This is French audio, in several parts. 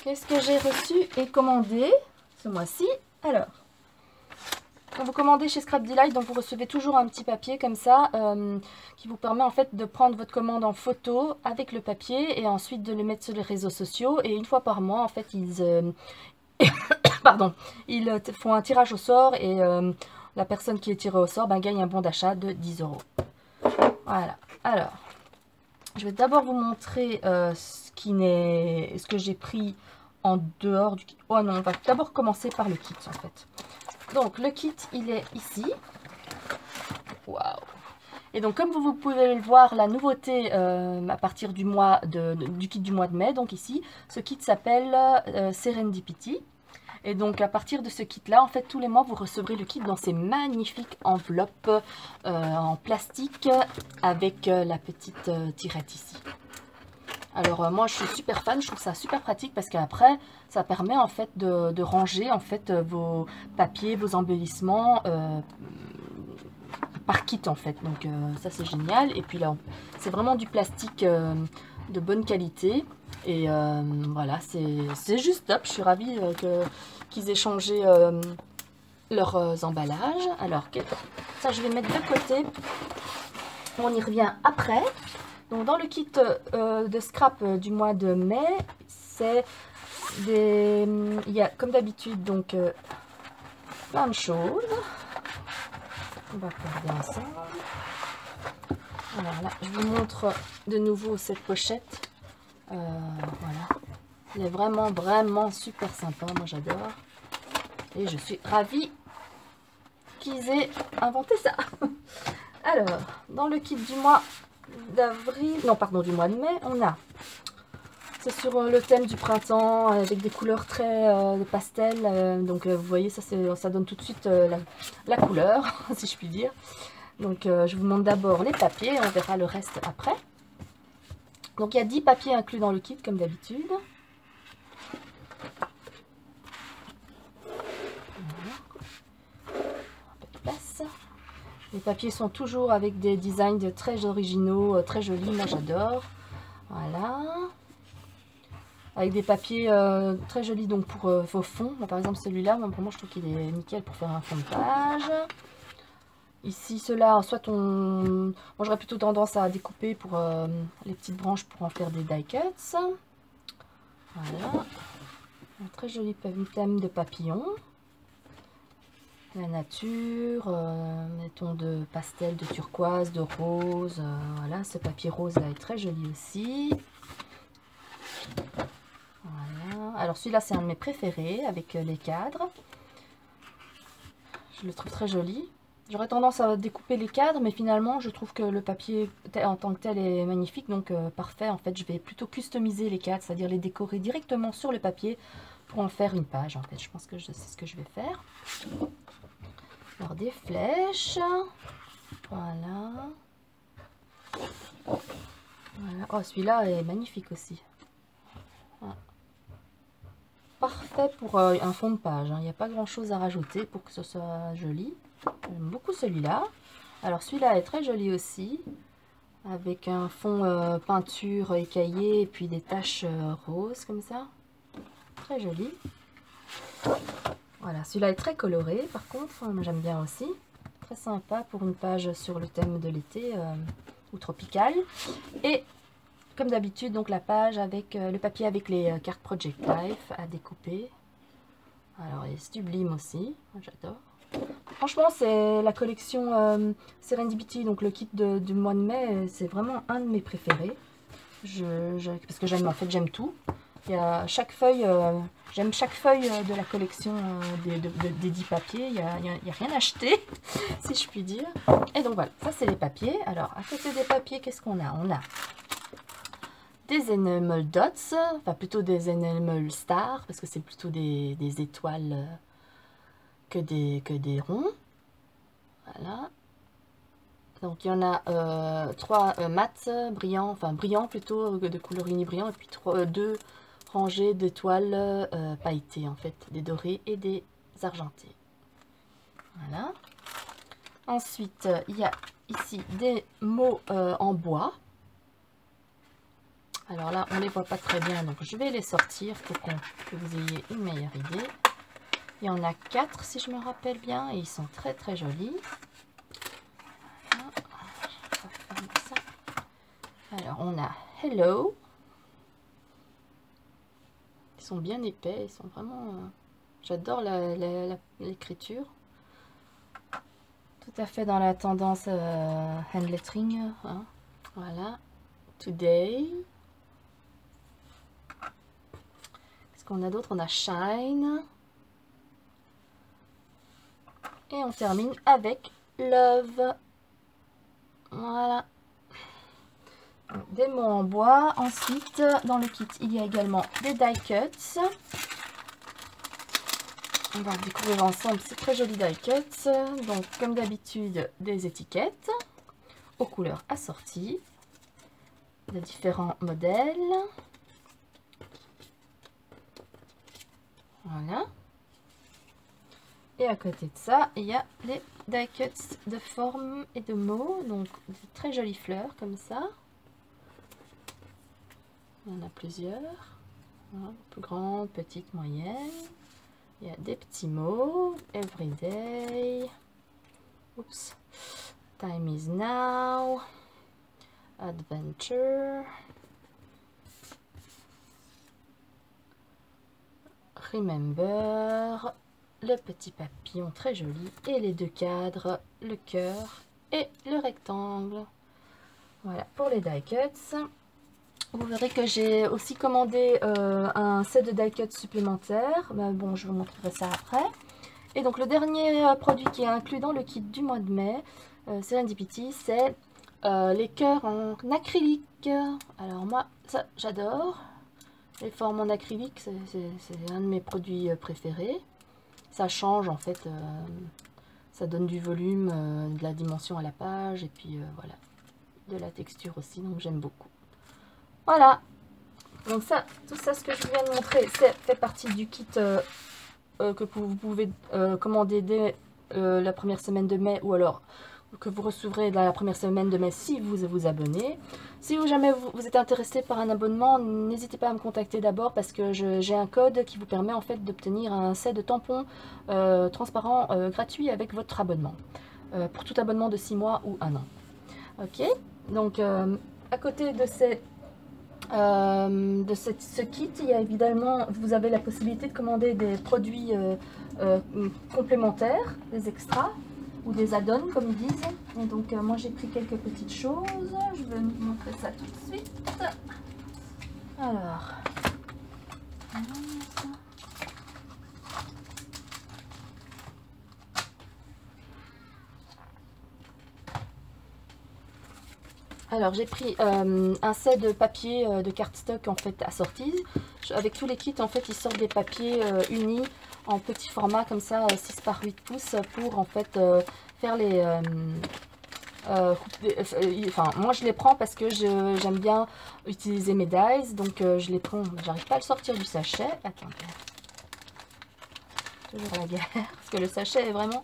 Qu'est-ce que j'ai reçu et commandé ce mois-ci? Alors, quand vous commandez chez Scrap Delight, donc vous recevez toujours un petit papier comme ça qui vous permet en fait de prendre votre commande en photo avec le papier et ensuite de le mettre sur les réseaux sociaux. Et une fois par mois, en fait, pardon, ils font un tirage au sort et la personne qui est tirée au sort gagne un bon d'achat de 10 €. Voilà. Alors, je vais d'abord vous montrer ce que j'ai pris en dehors du kit. Oh non, on va d'abord commencer par le kit en fait. Donc le kit, il est ici. Waouh! Et donc comme vous pouvez le voir, la nouveauté à partir du kit du mois de mai, donc ici, ce kit s'appelle Serendipity. Et donc à partir de ce kit là, en fait tous les mois vous recevrez le kit dans ces magnifiques enveloppes en plastique avec la petite tirette ici. Alors moi je suis super fan, je trouve ça super pratique parce qu'après ça permet en fait de ranger en fait vos papiers, vos embellissements par kit en fait. Donc ça c'est génial. Et puis là c'est vraiment du plastique de bonne qualité. Et voilà, c'est juste top. Je suis ravie qu'ils aient changé leurs emballages. Alors ça je vais mettre de côté. On y revient après. Donc dans le kit de scrap du mois de mai, il y a comme d'habitude donc plein de choses. On va regarder ensemble. Alors là, je vous montre de nouveau cette pochette. Voilà, elle est vraiment super sympa. Moi j'adore et je suis ravie qu'ils aient inventé ça. Alors dans le kit du mois d'avril, non pardon, du mois de mai, c'est sur le thème du printemps avec des couleurs très pastel, donc vous voyez ça donne tout de suite la couleur si je puis dire. Donc je vous montre d'abord les papiers, on verra le reste après. Donc il y a 10 papiers inclus dans le kit comme d'habitude. Les papiers sont toujours avec des designs très originaux, très jolis, moi j'adore. Voilà. Avec des papiers très jolis donc pour vos fonds. Là, par exemple celui-là, pour moi je trouve qu'il est nickel pour faire un fond de page. Ici ceux-là, soit moi j'aurais plutôt tendance à découper pour les petites branches pour en faire des die cuts. Voilà. Un très joli thème de papillon. La nature, des tons de pastel, de turquoise, de rose. Voilà, ce papier rose là est très joli aussi. Voilà. Alors celui-là c'est un de mes préférés avec les cadres. Je le trouve très joli. J'aurais tendance à découper les cadres, mais finalement je trouve que le papier en tant que tel est magnifique, donc parfait. En fait je vais plutôt customiser les cadres, c'est-à-dire les décorer directement sur le papier pour en faire une page. En fait je pense que c'est ce que je vais faire. Alors des flèches, voilà. Voilà. Oh celui-là est magnifique aussi. Voilà. Parfait pour un fond de page, hein. Il n'y a pas grand chose à rajouter pour que ce soit joli. J'aime beaucoup celui-là. Alors celui-là est très joli aussi, avec un fond peinture écaillé et puis des taches roses comme ça. Très joli. Voilà, celui-là est très coloré par contre, j'aime bien aussi. Très sympa pour une page sur le thème de l'été ou tropical. Et comme d'habitude, donc la page avec le papier avec les cartes Project Life à découper. Alors, il est sublime aussi, j'adore. Franchement, c'est la collection Serendipity, donc le kit du mois de mai, c'est vraiment un de mes préférés. Parce que j'aime, en fait, j'aime tout. Il y a chaque feuille, j'aime chaque feuille de la collection des 10 papiers. Il y a rien à acheter, si je puis dire. Et donc voilà, ça c'est les papiers. Alors, à côté des papiers, qu'est-ce qu'on a? On a des enamel dots, enfin plutôt des enamel stars, parce que c'est plutôt des étoiles que des ronds. Voilà. Donc il y en a 3 mat, brillants, enfin brillants plutôt, de couleur uni brillant, et puis 2 rangées d'étoiles pailletées en fait, des dorés et des argentés. Voilà. Ensuite, il y a ici des mots en bois. Alors là, on les voit pas très bien, donc je vais les sortir pour que vous ayez une meilleure idée. Il y en a 4 si je me rappelle bien, et ils sont très très jolis. Alors on a Hello. Ils sont bien épais, ils sont vraiment... J'adore l'écriture. Tout à fait dans la tendance handlettering. Hein. Voilà. Today. Qu'est-ce qu'on a d'autre? On a Shine. Et on termine avec Love. Voilà. Des mots en bois. Ensuite, dans le kit, il y a également des die cuts. On va découvrir ensemble ces très jolis die cuts. Donc, comme d'habitude, des étiquettes aux couleurs assorties, de différents modèles. Voilà. Et à côté de ça, il y a les die cuts de formes et de mots. Donc, de très jolies fleurs comme ça. Il y en a plusieurs. Voilà, plus grandes, petites, moyennes. Il y a des petits mots. Everyday. Oups. Time is now. Adventure. Remember. Le petit papillon très joli. Et les deux cadres. Le cœur et le rectangle. Voilà pour les die cuts. Vous verrez que j'ai aussi commandé un set de die cuts supplémentaires. Mais bon, je vous montrerai ça après. Et donc le dernier produit qui est inclus dans le kit du mois de mai, Serendipity, c'est les cœurs en acrylique. Alors moi, ça j'adore. Les formes en acrylique, c'est un de mes produits préférés. Ça change en fait, ça donne du volume, de la dimension à la page et puis voilà, de la texture aussi, donc j'aime beaucoup. Voilà, donc ça, tout ça, ce que je viens de montrer, fait partie du kit que vous pouvez commander dès la première semaine de mai, ou alors que vous recevrez dans la première semaine de mai si vous vous abonnez. Si jamais vous êtes intéressé par un abonnement, n'hésitez pas à me contacter d'abord parce que j'ai un code qui vous permet en fait d'obtenir un set de tampons transparents gratuit avec votre abonnement. Pour tout abonnement de 6 mois ou 1 an. Ok, donc à côté de ce kit, il y a évidemment, vous avez la possibilité de commander des produits complémentaires, des extras ou des add-ons comme ils disent. Et donc moi j'ai pris quelques petites choses, je vais vous montrer ça tout de suite. Alors j'ai pris un set de papier de cardstock en fait assorti. Avec tous les kits en fait ils sortent des papiers unis en petit format comme ça 6 par 8 pouces pour en fait faire les... enfin moi je les prends parce que j'aime bien utiliser mes dies, donc je les prends, j'arrive pas à le sortir du sachet. Attendez, toujours la guerre parce que le sachet est vraiment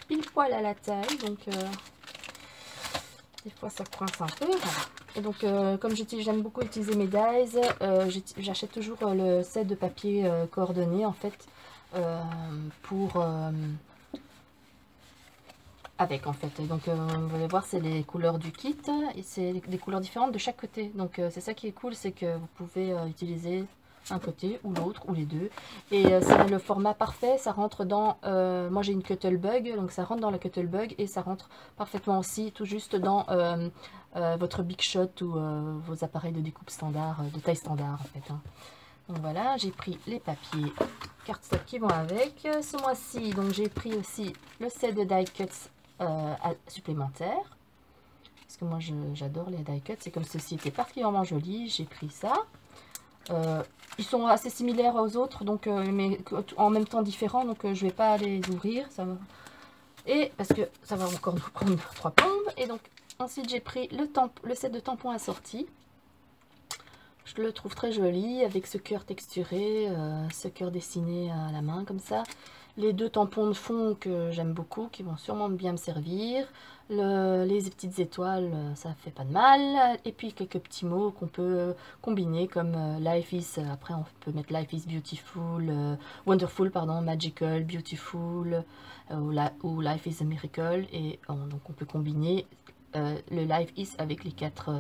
pile poil à la taille, donc des fois ça coince un peu. Voilà. Et donc comme j'aime beaucoup utiliser mes dies, j'achète toujours le set de papier coordonné en fait pour avec en fait. Et donc vous allez voir, c'est les couleurs du kit et c'est des couleurs différentes de chaque côté. Donc c'est ça qui est cool, c'est que vous pouvez utiliser un côté ou l'autre ou les deux. Et c'est le format parfait, ça rentre dans... moi j'ai une Cuttlebug, donc ça rentre dans la Cuttlebug et ça rentre parfaitement aussi tout juste dans votre Big Shot ou vos appareils de découpe standard, de taille standard en fait. Hein. Donc voilà, j'ai pris les papiers cardstock qui vont avec. Ce mois-ci, donc j'ai pris aussi le set de die cuts supplémentaires. Parce que moi j'adore les die cuts. Et comme ceci était particulièrement joli, j'ai pris ça. Ils sont assez similaires aux autres, donc mais en même temps différents, donc je vais pas les ouvrir. Ça va... Et parce que ça va encore nous prendre 3 plombes. Et donc ensuite j'ai pris le set de tampons assortis. Je le trouve très joli avec ce cœur texturé, ce cœur dessiné à la main comme ça. Les deux tampons de fond que j'aime beaucoup, qui vont sûrement bien me servir. Les petites étoiles, ça fait pas de mal. Et puis quelques petits mots qu'on peut combiner comme Life is, après on peut mettre Life is beautiful, wonderful, pardon, magical, beautiful, ou Life is a miracle. Et donc on peut combiner le Life is avec les 4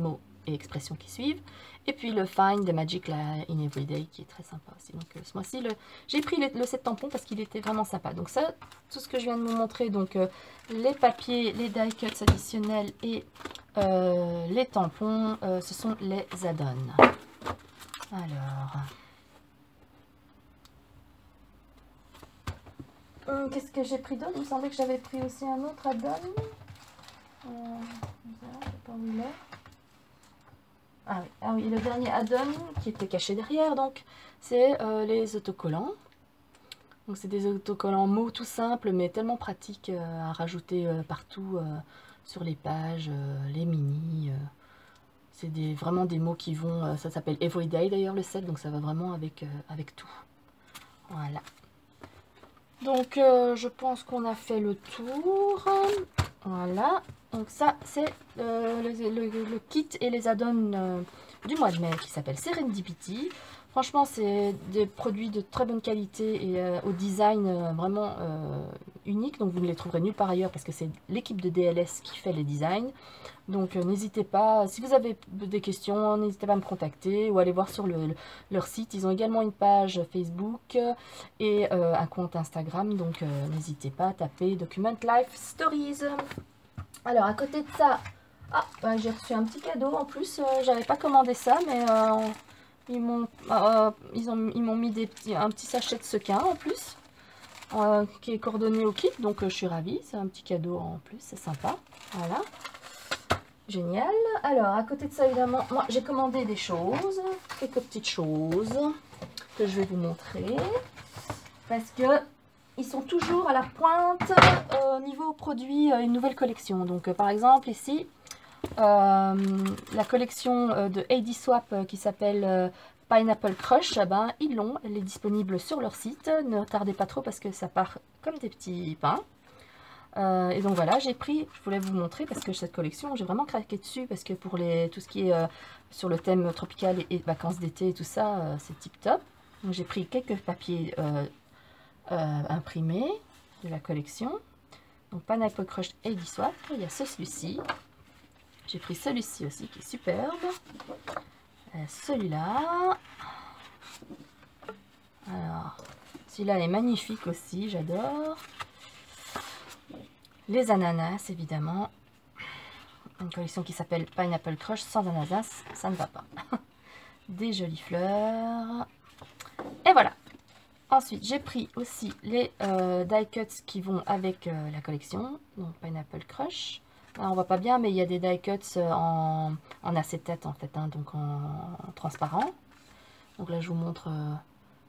mots et expressions qui suivent. Et puis le Find the Magic in Everyday qui est très sympa aussi. Donc ce mois-ci, j'ai pris le set tampon parce qu'il était vraiment sympa. Donc ça, tout ce que je viens de vous montrer, donc les papiers, les die cuts additionnels et les tampons, ce sont les add-ons. Alors, qu'est-ce que j'ai pris d'autre? Il me semblait que j'avais pris aussi un autre add-on. Je sais pas où il est. Ah oui, le dernier add-on qui était caché derrière, donc c'est les autocollants. Donc c'est des autocollants mots tout simples, mais tellement pratiques à rajouter partout sur les pages, les mini. C'est vraiment des mots qui vont, ça s'appelle Everyday d'ailleurs le set, donc ça va vraiment avec tout. Voilà. Donc je pense qu'on a fait le tour. Voilà. Donc ça, c'est le kit et les add-ons du mois de mai qui s'appelle Serendipity. Franchement, c'est des produits de très bonne qualité et au design vraiment unique. Donc vous ne les trouverez nulle part ailleurs parce que c'est l'équipe de DLS qui fait les designs. Donc n'hésitez pas, si vous avez des questions, n'hésitez pas à me contacter ou aller voir sur leur site. Ils ont également une page Facebook et un compte Instagram. Donc n'hésitez pas à taper Document Life Stories. Alors, à côté de ça, j'ai reçu un petit cadeau en plus. J'avais pas commandé ça, mais ils m'ont mis un petit sachet de sequin en plus, qui est coordonné au kit. Donc, je suis ravie. C'est un petit cadeau en plus, c'est sympa. Voilà. Génial. Alors, à côté de ça, évidemment, moi, j'ai commandé des choses, quelques petites choses que je vais vous montrer. Parce que ils sont toujours à la pointe au niveau produit, une nouvelle collection. Donc par exemple ici, la collection de AD Swap qui s'appelle Pineapple Crush, ils l'ont, elle est disponible sur leur site. Ne tardez pas trop parce que ça part comme des petits pains. Et donc voilà, j'ai pris, je voulais vous montrer parce que cette collection, j'ai vraiment craqué dessus parce que pour tout ce qui est sur le thème tropical et vacances d'été et tout ça, c'est tip top. Donc j'ai pris quelques papiers imprimé de la collection. Donc Pineapple Crush AD Swap. Il y a celui-ci. J'ai pris celui-ci aussi qui est superbe. Celui-là. Alors, celui-là est magnifique aussi, j'adore. Les ananas, évidemment. Une collection qui s'appelle Pineapple Crush. Sans ananas, ça ne va pas. Des jolies fleurs. Et voilà. Ensuite, j'ai pris aussi les die cuts qui vont avec la collection. Donc, Pineapple Crush. Là, on voit pas bien, mais il y a des die cuts en acétate, en fait, hein, donc en transparent. Donc là, je vous montre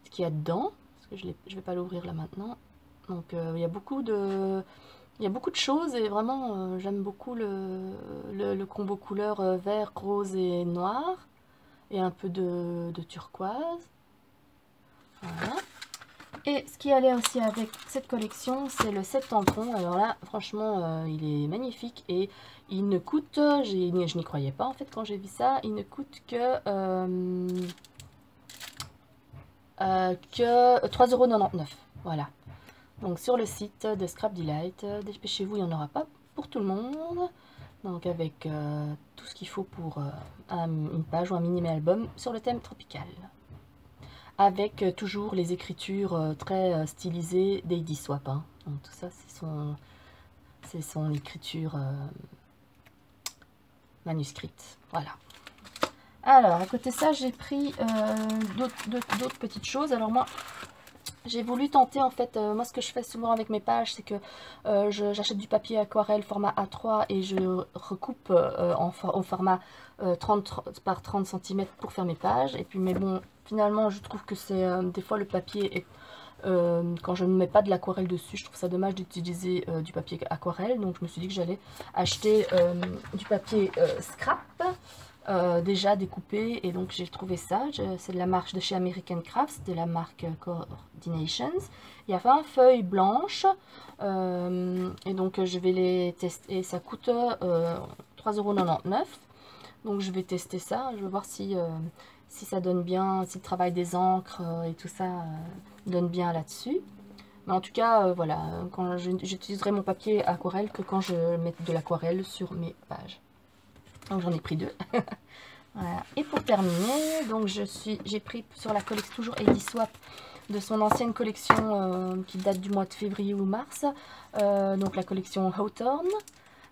ce qu'il y a dedans. Parce que je vais pas l'ouvrir là maintenant. Donc, il y a beaucoup de choses et vraiment, j'aime beaucoup le combo couleur vert, rose et noir. Et un peu de turquoise. Voilà. Et ce qui allait aussi avec cette collection, c'est le set tampon. Alors là, franchement, il est magnifique et il ne coûte, je n'y croyais pas en fait quand j'ai vu ça, il ne coûte que 3,99 €. Voilà. Donc sur le site de Scrap Delight, dépêchez-vous, il n'y en aura pas pour tout le monde. Donc avec tout ce qu'il faut pour une page ou un mini-album sur le thème tropical. Avec toujours les écritures très stylisées d'AD Swap. Hein. Donc tout ça, c'est son écriture manuscrite. Voilà. Alors, à côté de ça, j'ai pris d'autres petites choses. Alors moi, j'ai voulu tenter, en fait, moi ce que je fais souvent avec mes pages, c'est que j'achète du papier aquarelle format A3 et je recoupe au format 30 par 30 cm pour faire mes pages. Et puis, mais bon, finalement, je trouve que c'est des fois le papier est... quand je ne mets pas de l'aquarelle dessus, je trouve ça dommage d'utiliser du papier aquarelle. Donc je me suis dit que j'allais acheter du papier scrap déjà découpé, et donc j'ai trouvé ça. C'est de la marque de chez American Crafts, de la marque Coordinations. Il y a 20 feuilles blanches, et donc je vais les tester. Ça coûte 3,99 €. Donc je vais tester ça, je vais voir si ça donne bien, si le travail des encres et tout ça donne bien là-dessus. Mais en tout cas, voilà, quand j'utiliserai mon papier aquarelle que quand je mets de l'aquarelle sur mes pages. Donc j'en ai pris 2. Voilà. Et pour terminer, donc j'ai pris sur la collection toujours Heidi Swapp de son ancienne collection qui date du mois de février ou mars. Donc la collection Hawthorne.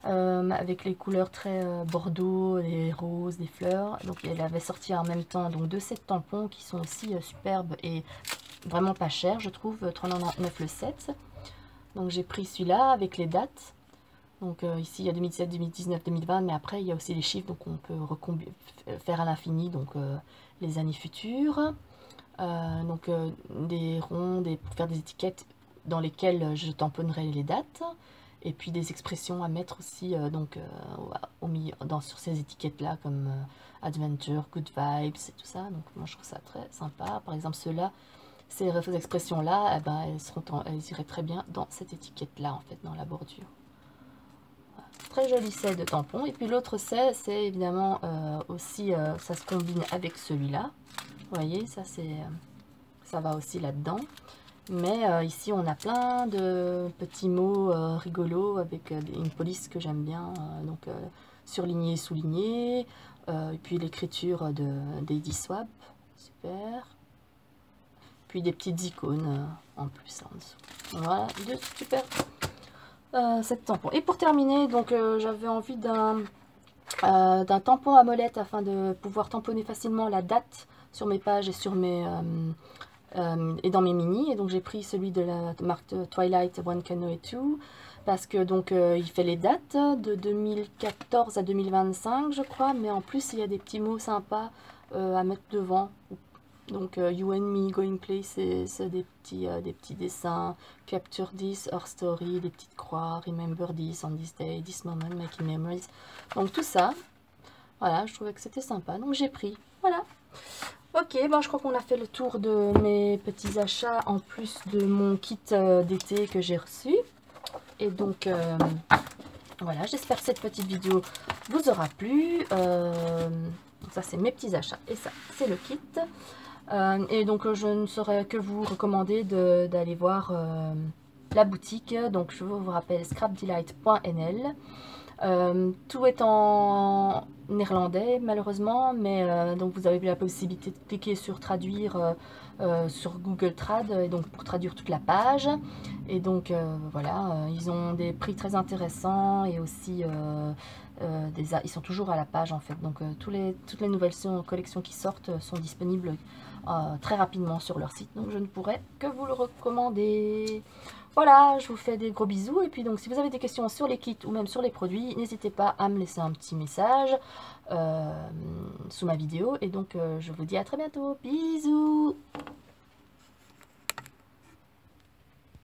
Avec les couleurs très bordeaux, des roses, des fleurs. Donc elle avait sorti en même temps donc 2 sets tampons qui sont aussi superbes et vraiment pas chers, je trouve, 3,99 € le set. Donc j'ai pris celui-là avec les dates. Donc ici il y a 2017, 2019, 2020, mais après il y a aussi les chiffres, donc on peut faire à l'infini, donc les années futures. Donc des ronds pour faire des étiquettes dans lesquelles je tamponnerai les dates. Et puis des expressions à mettre aussi au milieu, sur ces étiquettes-là, comme Adventure, Good Vibes et tout ça. Donc moi je trouve ça très sympa. Par exemple ceux-là, ces expressions-là, eh ben, elles iraient très bien dans cette étiquette-là, en fait, dans la bordure. Voilà. Très joli set de tampons. Et puis l'autre set, c'est évidemment aussi, ça se combine avec celui-là. Vous voyez, ça va aussi là-dedans. Mais ici, on a plein de petits mots rigolos avec une police que j'aime bien. Donc, surligné, souligné. Et puis l'écriture d'Heidi Swapp. Super. Puis des petites icônes en plus en dessous. Voilà, de super cette tampon. Et pour terminer, donc j'avais envie d'un tampon à molette afin de pouvoir tamponner facilement la date sur mes pages et sur mes... et dans mes mini, et donc j'ai pris celui de la marque Twilight One Canoe 2 parce que donc il fait les dates de 2014 à 2025 je crois, mais en plus il y a des petits mots sympas à mettre devant. Donc You and Me, Going Place, c'est des petits dessins, Capture This, Our Story, des petites croix, Remember This, On This Day, This Moment, Making Memories. Donc tout ça, voilà, je trouvais que c'était sympa, donc j'ai pris, voilà. Ok, ben je crois qu'on a fait le tour de mes petits achats en plus de mon kit d'été que j'ai reçu. Et donc, voilà, j'espère que cette petite vidéo vous aura plu. Donc ça, c'est mes petits achats et ça, c'est le kit. Et donc, je ne saurais que vous recommander d'aller voir la boutique. Donc, je vous rappelle scrapdelight.nl. Tout est en néerlandais malheureusement, mais donc vous avez la possibilité de cliquer sur traduire sur Google Trad, et donc pour traduire toute la page. Et donc voilà, ils ont des prix très intéressants et aussi ils sont toujours à la page en fait. Donc toutes les nouvelles collections qui sortent sont disponibles très rapidement sur leur site. Donc je ne pourrais que vous le recommander. Voilà, je vous fais des gros bisous. Et puis donc si vous avez des questions sur les kits ou même sur les produits, n'hésitez pas à me laisser un petit message sous ma vidéo. Et donc je vous dis à très bientôt. Bisous.